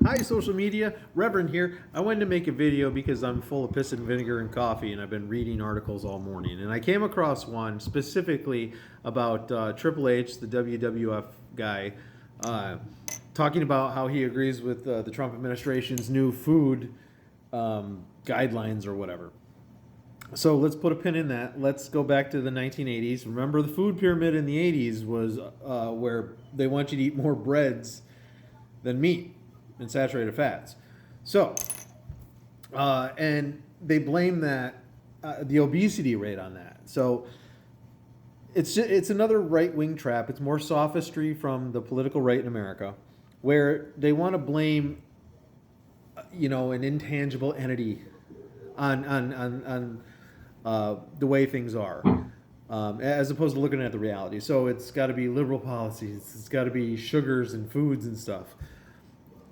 Hi, social media. Reverend here. I wanted to make a video because I'm full of piss and vinegar and coffee, and I've been reading articles all morning. And I came across one specifically about Triple H, the WWF guy, talking about how he agrees with the Trump administration's new food guidelines or whatever. So let's put a pin in that. Let's go back to the 1980s. Remember, the food pyramid in the 80s was where they want you to eat more breads than meat and saturated fats. So, and they blame that the obesity rate on that. So it's another right-wing trap. It's more sophistry from the political right in America, where they want to blame, an intangible entity on the way things are, as opposed to looking at the reality. So it's got to be liberal policies. It's got to be sugars and foods and stuff.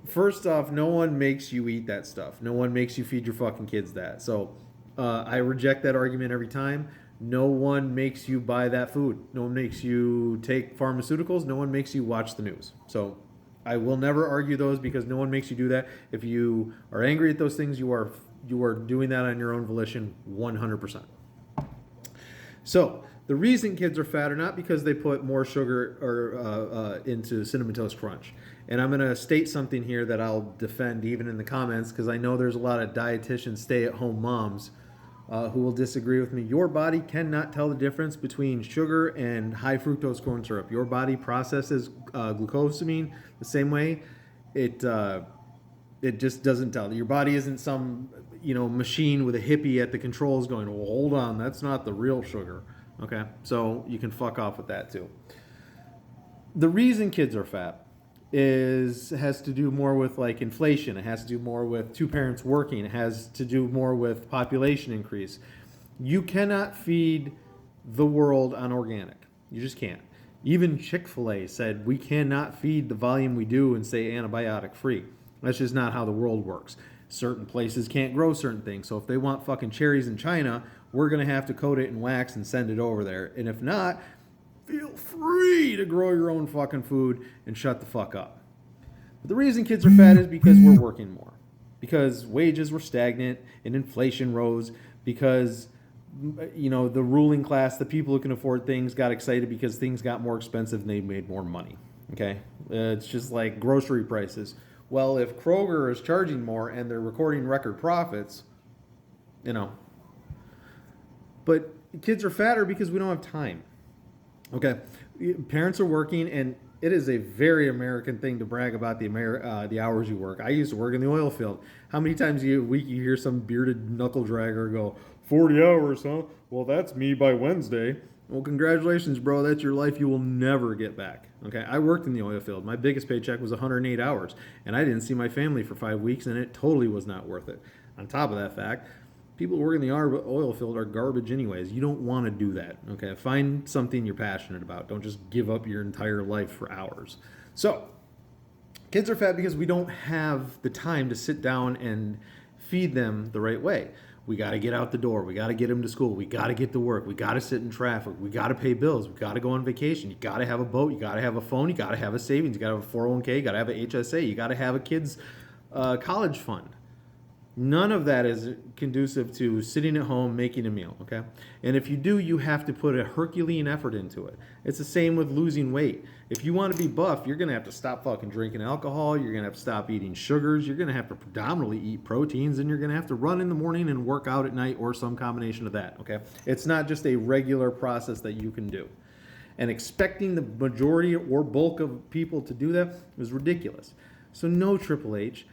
First off, no one makes you eat that stuff. No one makes you feed your fucking kids that. So I reject that argument every time. No one makes you buy that food. No one makes you take pharmaceuticals. No one makes you watch the news. So I will never argue those because no one makes you do that. If you are angry at those things, you are doing that on your own volition 100%. So the reason kids are fat are not because they put more sugar or into Cinnamon Toast Crunch. And I'm going to state something here that I'll defend even in the comments because I know there's a lot of dietitian stay-at-home moms who will disagree with me. Your body cannot tell the difference between sugar and high fructose corn syrup. Your body processes glucosamine the same way. It just doesn't tell. Your body isn't some machine with a hippie at the controls going, well, hold on, that's not the real sugar. Okay, so you can fuck off with that too. The reason kids are fat has to do more with like inflation. It has to do more with two parents working. It has to do more with population increase. You cannot feed the world on organic. You just can't. Even Chick-fil-A said we cannot feed the volume we do and say antibiotic free. That's just not how the world works. Certain places can't grow certain things. So if they want fucking cherries in China, we're going to have to coat it in wax and send it over there. And if not, feel free to grow your own fucking food and shut the fuck up. But the reason kids are fat is because we're working more. Because wages were stagnant and inflation rose. Because, the ruling class, the people who can afford things got excited because things got more expensive and they made more money. Okay? It's just like grocery prices. Well, if Kroger is charging more and they're recording record profits, But kids are fatter because we don't have time. Okay, parents are working, and it is a very American thing to brag about the hours you work. I used to work in the oil field. How many times a week you hear some bearded knuckle dragger go, 40 hours, huh? Well, that's me by Wednesday. Well, congratulations, bro. That's your life you will never get back. Okay, I worked in the oil field. My biggest paycheck was 108 hours, and I didn't see my family for 5 weeks, and it totally was not worth it. On top of that fact, people who work in the oil field are garbage anyways. You don't want to do that, okay? Find something you're passionate about. Don't just give up your entire life for hours. So, kids are fat because we don't have the time to sit down and feed them the right way. We got to get out the door. We got to get them to school. We got to get to work. We got to sit in traffic. We got to pay bills. We got to go on vacation. You got to have a boat. You got to have a phone. You got to have a savings. You got to have a 401k. You got to have an HSA. You got to have a kid's college fund. None of that is conducive to sitting at home making a meal, okay? And if you do, you have to put a Herculean effort into it. It's the same with losing weight. If you want to be buff, you're going to have to stop fucking drinking alcohol. You're going to have to stop eating sugars. You're going to have to predominantly eat proteins, and you're going to have to run in the morning and work out at night or some combination of that, okay? It's not just a regular process that you can do. And expecting the majority or bulk of people to do that is ridiculous. So no, Triple H.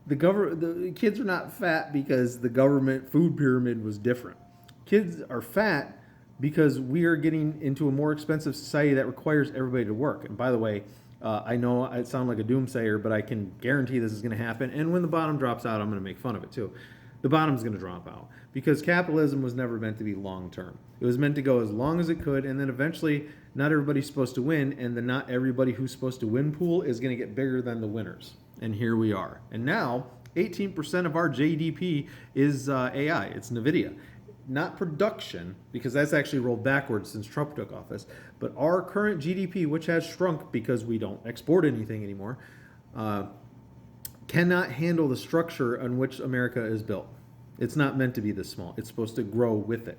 The kids are not fat because the government food pyramid was different. Kids are fat because we are getting into a more expensive society that requires everybody to work. And by the way, I know I sound like a doomsayer, but I can guarantee this is going to happen. And when the bottom drops out, I'm going to make fun of it too. The bottom's going to drop out because capitalism was never meant to be long term. It was meant to go as long as it could, and then eventually not everybody's supposed to win, and the not everybody who's supposed to win pool is going to get bigger than the winners. And here we are. And now 18% of our GDP is AI. It's NVIDIA. Not production, because that's actually rolled backwards since Trump took office, but our current GDP, which has shrunk because we don't export anything anymore, cannot handle the structure on which America is built. It's not meant to be this small. It's supposed to grow with it.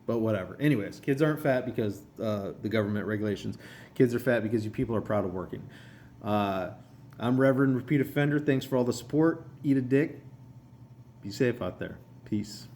But whatever. Anyways, kids aren't fat because the government regulations. Kids are fat because you people are proud of working. I'm Reverend Repeat Offender. Thanks for all the support. Eat a dick. Be safe out there. Peace.